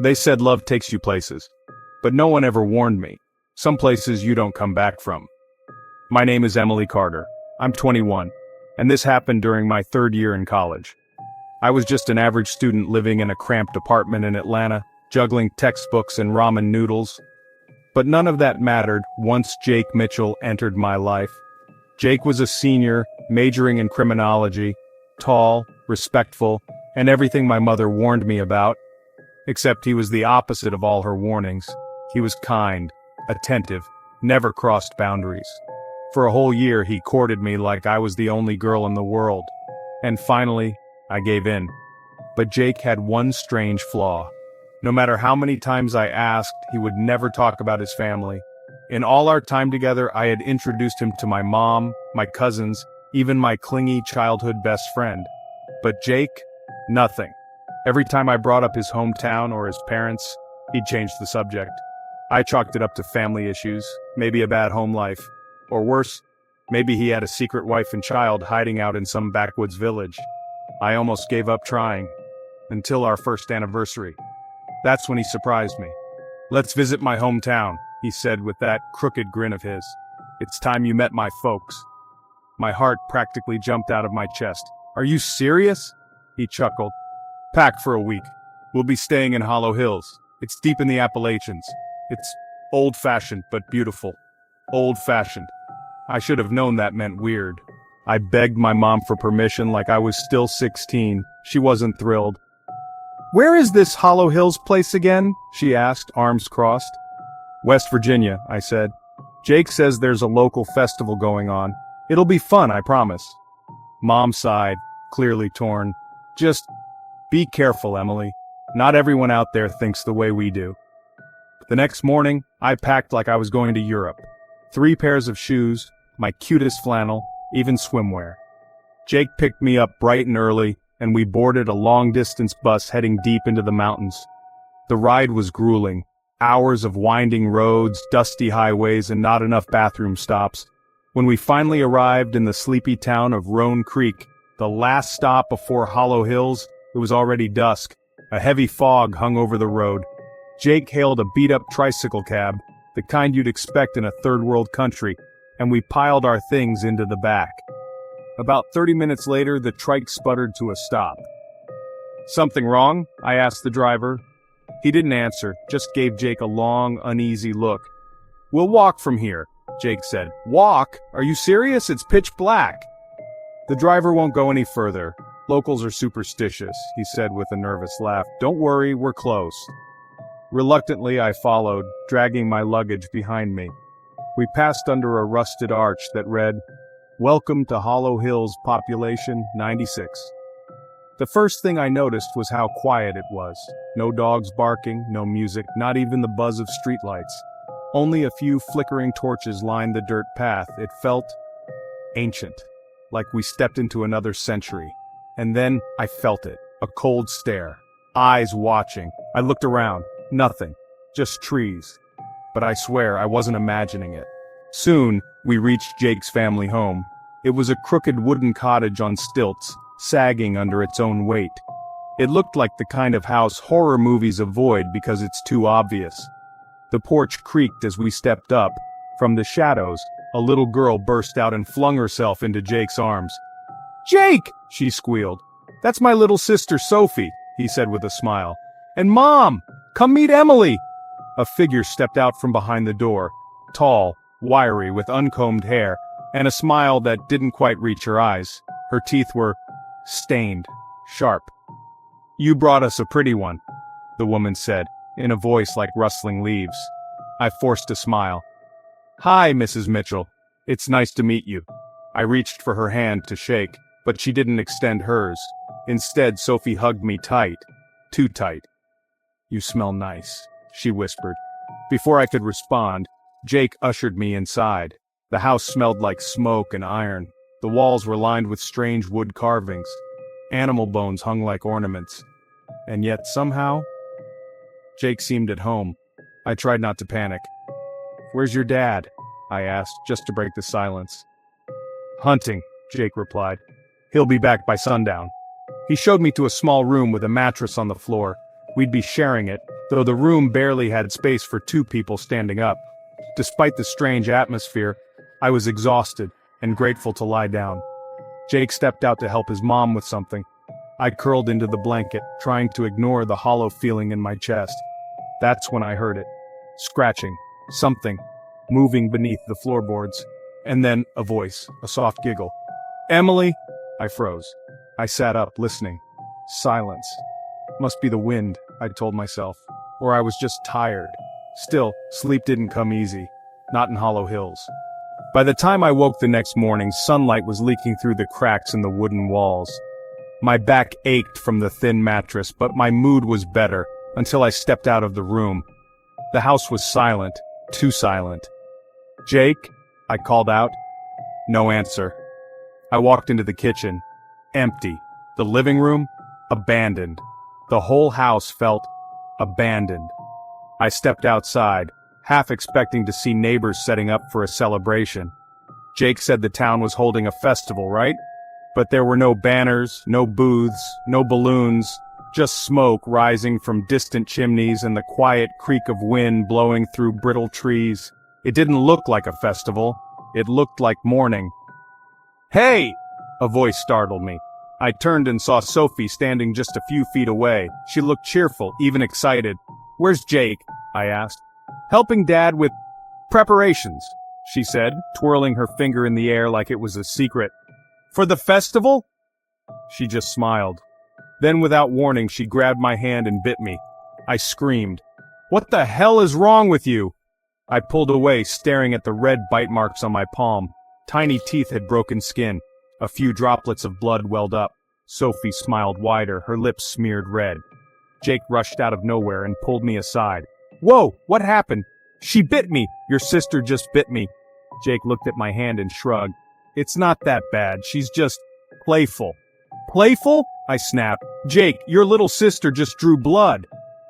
They said love takes you places. But no one ever warned me. Some places you don't come back from. My name is Emily Carter. I'm 21. And this happened during my third year in college. I was just an average student living in a cramped apartment in Atlanta, juggling textbooks and ramen noodles. But none of that mattered once Jake Mitchell entered my life. Jake was a senior, majoring in criminology, tall, respectful, and everything my mother warned me about. Except he was the opposite of all her warnings. He was kind, attentive, never crossed boundaries. For a whole year he courted me like I was the only girl in the world. And finally, I gave in. But Jake had one strange flaw. No matter how many times I asked, he would never talk about his family. In all our time together, I had introduced him to my mom, my cousins, even my clingy childhood best friend. But Jake, nothing. Every time I brought up his hometown or his parents, he'd change the subject. I chalked it up to family issues, maybe a bad home life. Or worse, maybe he had a secret wife and child hiding out in some backwoods village. I almost gave up trying. Until our first anniversary. That's when he surprised me. "Let's visit my hometown," he said with that crooked grin of his. "It's time you met my folks." My heart practically jumped out of my chest. "Are you serious?" He chuckled. "Pack for a week. We'll be staying in Hollow Hills. It's deep in the Appalachians. It's old-fashioned but beautiful. Old-fashioned. I should have known that meant weird. I begged my mom for permission like I was still 16. She wasn't thrilled. "Where is this Hollow Hills place again?" she asked, arms crossed. "West Virginia," I said. "Jake says there's a local festival going on. It'll be fun, I promise." Mom sighed, clearly torn. "Just be careful, Emily. Not everyone out there thinks the way we do." The next morning, I packed like I was going to Europe. 3 pairs of shoes, my cutest flannel, even swimwear. Jake picked me up bright and early, and we boarded a long-distance bus heading deep into the mountains. The ride was grueling. Hours of winding roads, dusty highways, and not enough bathroom stops. When we finally arrived in the sleepy town of Roan Creek, the last stop before Hollow Hills, it was already dusk. A heavy fog hung over the road. Jake hailed a beat-up tricycle cab, the kind you'd expect in a third-world country, and we piled our things into the back. About 30 minutes later, the trike sputtered to a stop. "Something wrong?" I asked the driver. He didn't answer, just gave Jake a long, uneasy look. "We'll walk from here," Jake said. "Walk? Are you serious? It's pitch black." "The driver won't go any further. Locals are superstitious," he said with a nervous laugh. "Don't worry, we're close." Reluctantly, I followed, dragging my luggage behind me. We passed under a rusted arch that read, "Welcome to Hollow Hills, population 96. The first thing I noticed was how quiet it was. No dogs barking, no music, not even the buzz of streetlights. Only a few flickering torches lined the dirt path. It felt ancient, like we stepped into another century. And then I felt it, a cold stare, eyes watching. I looked around, nothing, just trees. But I swear I wasn't imagining it. Soon, we reached Jake's family home. It was a crooked wooden cottage on stilts, sagging under its own weight. It looked like the kind of house horror movies avoid because it's too obvious. The porch creaked as we stepped up. From the shadows, a little girl burst out and flung herself into Jake's arms. "Jake!" she squealed. "That's my little sister Sophie," he said with a smile. "And Mom! Come meet Emily!" A figure stepped out from behind the door, tall, wiry, with uncombed hair, and a smile that didn't quite reach her eyes. Her teeth were stained, sharp. "You brought us a pretty one," the woman said, in a voice like rustling leaves. I forced a smile. "Hi, Mrs. Mitchell. It's nice to meet you." I reached for her hand to shake, but she didn't extend hers. Instead, Sophie hugged me tight. Too tight. "You smell nice," she whispered. Before I could respond, Jake ushered me inside. The house smelled like smoke and iron. The walls were lined with strange wood carvings. Animal bones hung like ornaments. And yet, somehow, Jake seemed at home. I tried not to panic. "Where's your dad?" I asked, just to break the silence. "Hunting," Jake replied. "He'll be back by sundown." He showed me to a small room with a mattress on the floor. We'd be sharing it, though the room barely had space for two people standing up. Despite the strange atmosphere, I was exhausted and grateful to lie down. Jake stepped out to help his mom with something. I curled into the blanket, trying to ignore the hollow feeling in my chest. That's when I heard it. Scratching. Something. Moving beneath the floorboards. And then, a voice. A soft giggle. "Emily!" I froze. I sat up, listening. Silence. Must be the wind, I told myself. Or I was just tired. Still, sleep didn't come easy. Not in Hollow Hills. By the time I woke the next morning, sunlight was leaking through the cracks in the wooden walls. My back ached from the thin mattress, but my mood was better, until I stepped out of the room. The house was silent, too silent. "Jake?" I called out. No answer. I walked into the kitchen. Empty. The living room? Abandoned. The whole house felt abandoned. I stepped outside, half expecting to see neighbors setting up for a celebration. Jake said the town was holding a festival, right? But there were no banners, no booths, no balloons, just smoke rising from distant chimneys and the quiet creak of wind blowing through brittle trees. It didn't look like a festival. It looked like mourning. "Hey!" a voice startled me. I turned and saw Sophie standing just a few feet away. She looked cheerful, even excited. "Where's Jake?" I asked. "Helping Dad with preparations," she said, twirling her finger in the air like it was a secret. "For the festival?" She just smiled. Then without warning she grabbed my hand and bit me. I screamed. "What the hell is wrong with you?" I pulled away, staring at the red bite marks on my palm. Tiny teeth had broken skin. A few droplets of blood welled up. Sophie smiled wider, her lips smeared red. Jake rushed out of nowhere and pulled me aside. "Whoa, what happened?" "She bit me! Your sister just bit me." Jake looked at my hand and shrugged. "It's not that bad, she's just playful." "Playful?" I snapped. "Jake, your little sister just drew blood."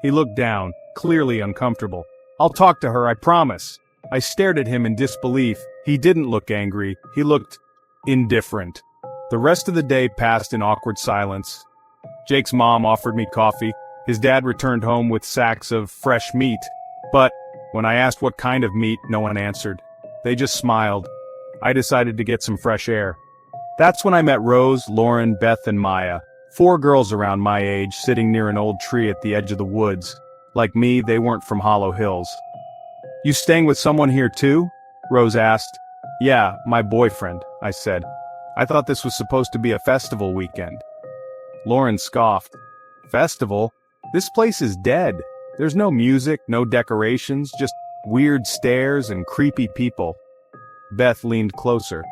He looked down, clearly uncomfortable. "I'll talk to her, I promise." I stared at him in disbelief. He didn't look angry, he looked indifferent. The rest of the day passed in awkward silence. Jake's mom offered me coffee. His dad returned home with sacks of fresh meat. But when I asked what kind of meat, no one answered. They just smiled. I decided to get some fresh air. That's when I met Rose, Lauren, Beth, and Maya. 4 girls around my age sitting near an old tree at the edge of the woods. Like me, they weren't from Hollow Hills. "You staying with someone here too?" Rose asked. "Yeah, my boyfriend," I said. "I thought this was supposed to be a festival weekend." Lauren scoffed. "Festival? This place is dead. There's no music, no decorations, just weird stares and creepy people." Beth leaned closer.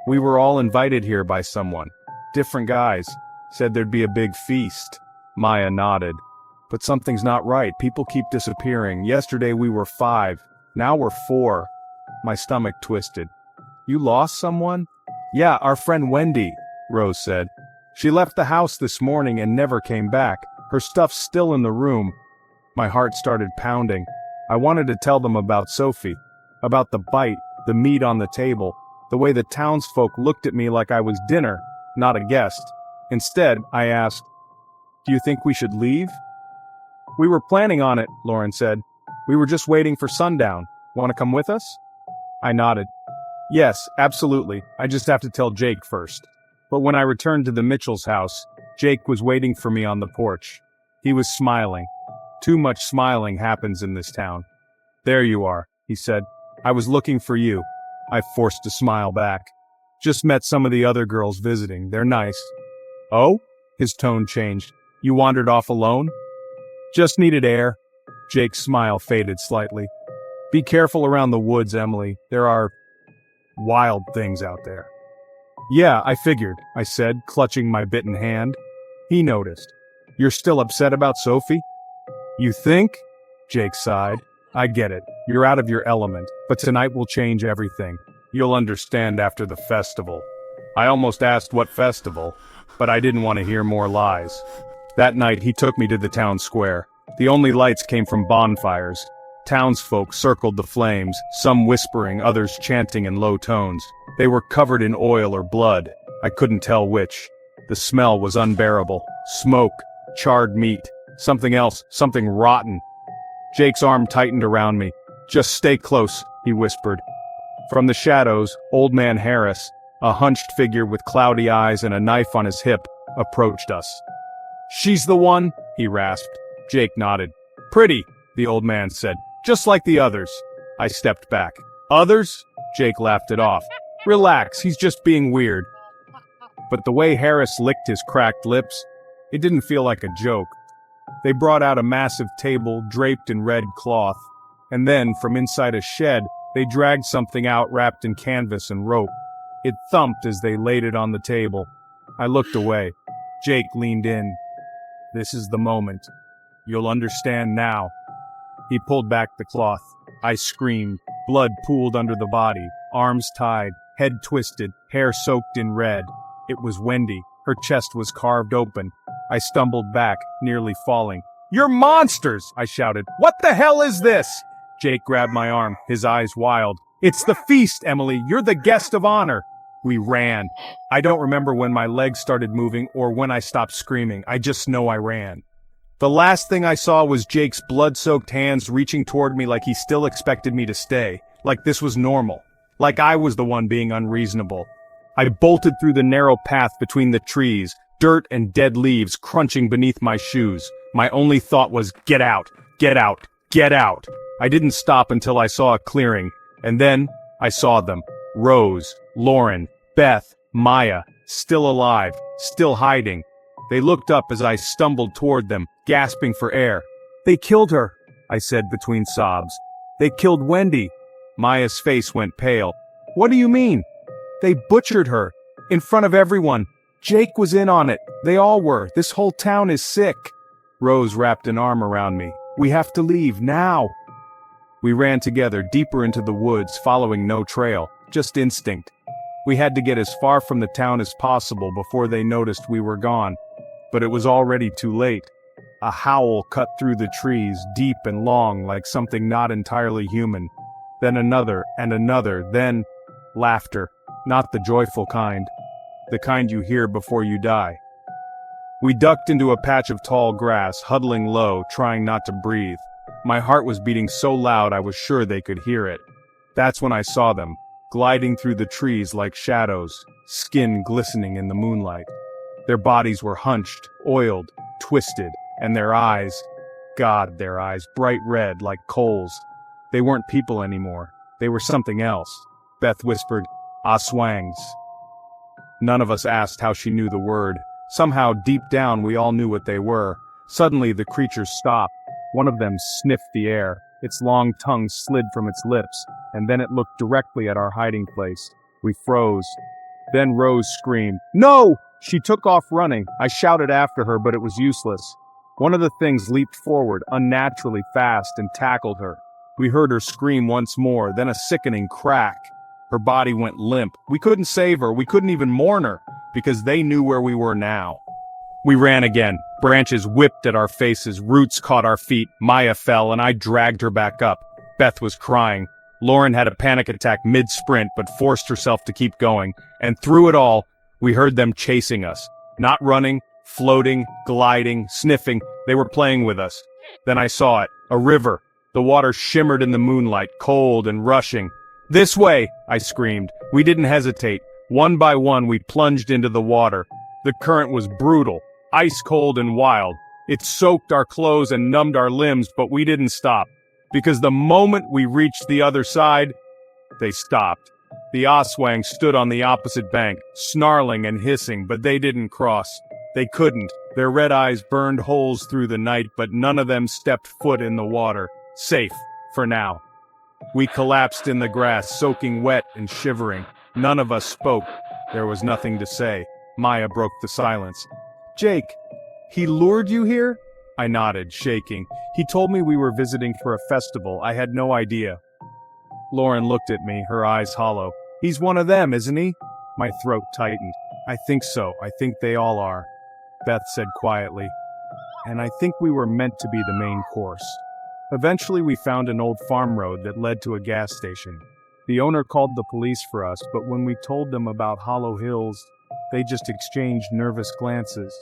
"We were all invited here by someone. Different guys. Said there'd be a big feast." Maya nodded. "But something's not right. People keep disappearing. Yesterday we were 5. Now we're 4. My stomach twisted. "You lost someone?" "Yeah, our friend Wendy," Rose said. "She left the house this morning and never came back. Her stuff's still in the room." My heart started pounding. I wanted to tell them about Sophie. About the bite, the meat on the table, the way the townsfolk looked at me like I was dinner, not a guest. Instead, I asked, "Do you think we should leave?" "We were planning on it," Lauren said. "We were just waiting for sundown. Want to come with us?" I nodded. "Yes, absolutely. I just have to tell Jake first." But when I returned to the Mitchell's house, Jake was waiting for me on the porch. He was smiling. Too much smiling happens in this town. "There you are," he said. "I was looking for you." I forced a smile back. "Just met some of the other girls visiting. They're nice." "Oh?" His tone changed. "You wandered off alone?" "Just needed air." Jake's smile faded slightly. "Be careful around the woods, Emily. There are wild things out there." "Yeah, I figured," I said, clutching my bitten hand. He noticed. "You're still upset about Sophie?" "You think?" Jake sighed. "I get it. You're out of your element, but tonight will change everything. You'll understand after the festival." I almost asked what festival, but I didn't want to hear more lies. That night he took me to the town square. The only lights came from bonfires. Townsfolk circled the flames, some whispering, others chanting in low tones. They were covered in oil or blood. I couldn't tell which. The smell was unbearable. Smoke, charred meat, Something else, something rotten. Jake's arm tightened around me. "Just stay close," he whispered. From the shadows, Old Man Harris, a hunched figure with cloudy eyes and a knife on his hip, approached us. "She's the one?" he rasped. Jake nodded. "Pretty," the old man said. "Just like the others." I stepped back. "Others?" Jake laughed it off. "Relax, he's just being weird." But the way Harris licked his cracked lips, it didn't feel like a joke. They brought out a massive table draped in red cloth, and then, from inside a shed, they dragged something out wrapped in canvas and rope. It thumped as they laid it on the table. I looked away. Jake leaned in. "This is the moment. You'll understand now." He pulled back the cloth. I screamed. Blood pooled under the body, arms tied, head twisted, hair soaked in red. It was Wendy. Her chest was carved open. I stumbled back, nearly falling. "You're monsters!" I shouted. "What the hell is this?" Jake grabbed my arm, his eyes wild. "It's the feast, Emily. You're the guest of honor." We ran. I don't remember when my legs started moving or when I stopped screaming. I just know I ran. The last thing I saw was Jake's blood-soaked hands reaching toward me like he still expected me to stay, like this was normal, like I was the one being unreasonable. I bolted through the narrow path between the trees, dirt and dead leaves crunching beneath my shoes. My only thought was, get out, get out, get out. I didn't stop until I saw a clearing, and then I saw them. Rose, Lauren, Beth, Maya, still alive, still hiding. They looked up as I stumbled toward them, gasping for air. "They killed her," I said between sobs. "They killed Wendy." Maya's face went pale. "What do you mean?" "They butchered her. In front of everyone. Jake was in on it. They all were. This whole town is sick." Rose wrapped an arm around me. "We have to leave, now." We ran together, deeper into the woods, following no trail, just instinct. We had to get as far from the town as possible before they noticed we were gone. But it was already too late. A howl cut through the trees, deep and long, like something not entirely human. Then another, and another, then laughter. Not the joyful kind. The kind you hear before you die. We ducked into a patch of tall grass, huddling low, trying not to breathe. My heart was beating so loud I was sure they could hear it. That's when I saw them, gliding through the trees like shadows, skin glistening in the moonlight. Their bodies were hunched, oiled, twisted, and their eyes, God, their eyes, bright red like coals. They weren't people anymore. They were something else. Beth whispered, "Aswangs." None of us asked how she knew the word. Somehow, deep down, we all knew what they were. Suddenly, the creatures stopped. One of them sniffed the air. Its long tongue slid from its lips, and then it looked directly at our hiding place. We froze. Then Rose screamed, "No!" She took off running. I shouted after her, but it was useless. One of the things leaped forward, unnaturally fast, and tackled her. We heard her scream once more, then a sickening crack. Her body went limp. We couldn't save her, we couldn't even mourn her, because they knew where we were now. We ran again. Branches whipped at our faces, roots caught our feet, Maya fell, and I dragged her back up. Beth was crying. Lauren had a panic attack mid-sprint, but forced herself to keep going, and through it all, we heard them chasing us. Not running, floating, gliding, sniffing, they were playing with us. Then I saw it, a river. The water shimmered in the moonlight, cold and rushing. "This way!" I screamed. We didn't hesitate. One by one we plunged into the water. The current was brutal, ice cold and wild. It soaked our clothes and numbed our limbs, but we didn't stop. Because the moment we reached the other side, they stopped. The Aswang stood on the opposite bank, snarling and hissing, but they didn't cross. They couldn't. Their red eyes burned holes through the night, but none of them stepped foot in the water. Safe, for now. We collapsed in the grass, soaking wet and shivering. None of us spoke. There was nothing to say. Maya broke the silence. "Jake, he lured you here?" I nodded, shaking. "He told me we were visiting for a festival. I had no idea." Lauren looked at me, her eyes hollow. "He's one of them, isn't he?" My throat tightened. "I think so. I think they all are," Beth said quietly. "And I think we were meant to be the main course." Eventually we found an old farm road that led to a gas station. The owner called the police for us, but when we told them about Hollow Hills, they just exchanged nervous glances.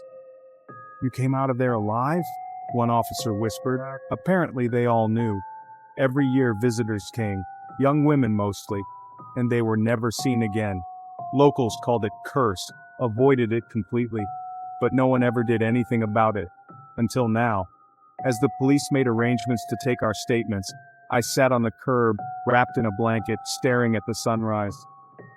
"You came out of there alive?" one officer whispered. Apparently they all knew. Every year visitors came, young women mostly, and they were never seen again. Locals called it curse, avoided it completely, but no one ever did anything about it. Until now. As the police made arrangements to take our statements, I sat on the curb, wrapped in a blanket, staring at the sunrise.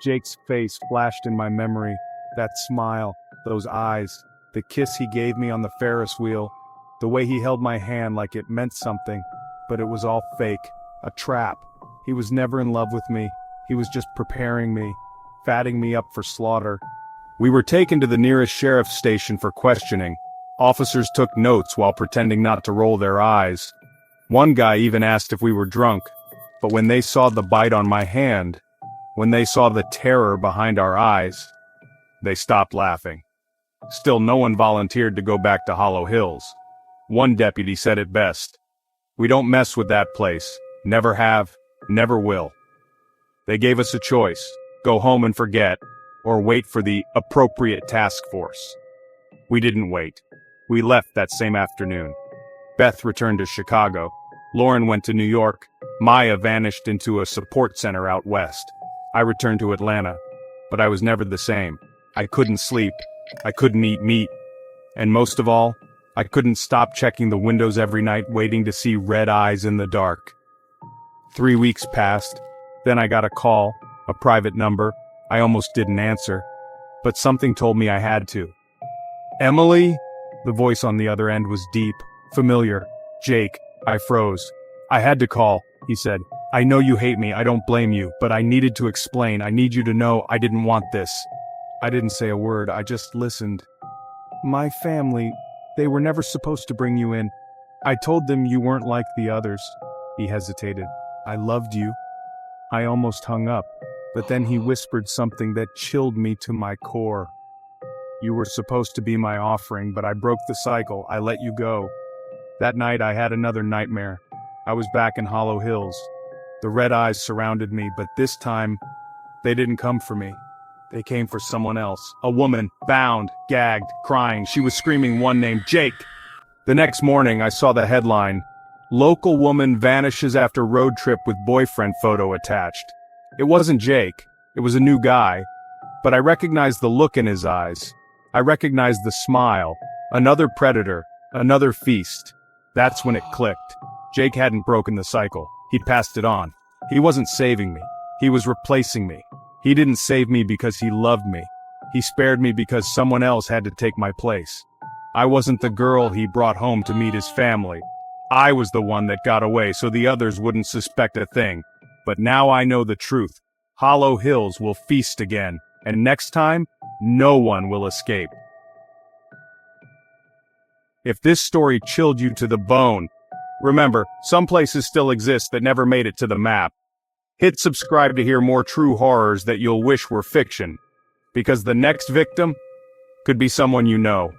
Jake's face flashed in my memory, that smile, those eyes, the kiss he gave me on the Ferris wheel, the way he held my hand like it meant something, but it was all fake, a trap. He was never in love with me, he was just preparing me, fatting me up for slaughter. We were taken to the nearest sheriff's station for questioning. Officers took notes while pretending not to roll their eyes. One guy even asked if we were drunk, but when they saw the bite on my hand, when they saw the terror behind our eyes, they stopped laughing. Still, no one volunteered to go back to Hollow Hills. One deputy said it best. We don't mess with that place. Never have, never will. They gave us a choice. Go home and forget, or wait for the appropriate task force. We didn't wait. We left that same afternoon. Beth returned to Chicago. Lauren went to New York. Maya vanished into a support center out west. I returned to Atlanta, but I was never the same. I couldn't sleep. I couldn't eat meat. And most of all, I couldn't stop checking the windows every night waiting to see red eyes in the dark. 3 weeks passed. Then I got a call, a private number. I almost didn't answer, but something told me I had to. Emily? The voice on the other end was deep, familiar. Jake. I froze. I had to call, he said. I know you hate me, I don't blame you, but I needed to explain. I need you to know I didn't want this. I didn't say a word, I just listened. My family, they were never supposed to bring you in. I told them you weren't like the others. He hesitated. I loved you. I almost hung up, but then he whispered something that chilled me to my core. You were supposed to be my offering, but I broke the cycle. I let you go. That night I had another nightmare. I was back in Hollow Hills. The red eyes surrounded me, but this time, they didn't come for me. They came for someone else. A woman, bound, gagged, crying. She was screaming one name, Jake. The next morning I saw the headline, Local woman vanishes after road trip with boyfriend photo attached. It wasn't Jake. It was a new guy. But I recognized the look in his eyes. I recognized the smile. Another predator. Another feast. That's when it clicked. Jake hadn't broken the cycle. He'd passed it on. He wasn't saving me. He was replacing me. He didn't save me because he loved me. He spared me because someone else had to take my place. I wasn't the girl he brought home to meet his family. I was the one that got away so the others wouldn't suspect a thing. But now I know the truth. Hollow Hills will feast again, and next time, no one will escape. If this story chilled you to the bone, remember, some places still exist that never made it to the map. Hit subscribe to hear more true horrors that you'll wish were fiction, because the next victim could be someone you know.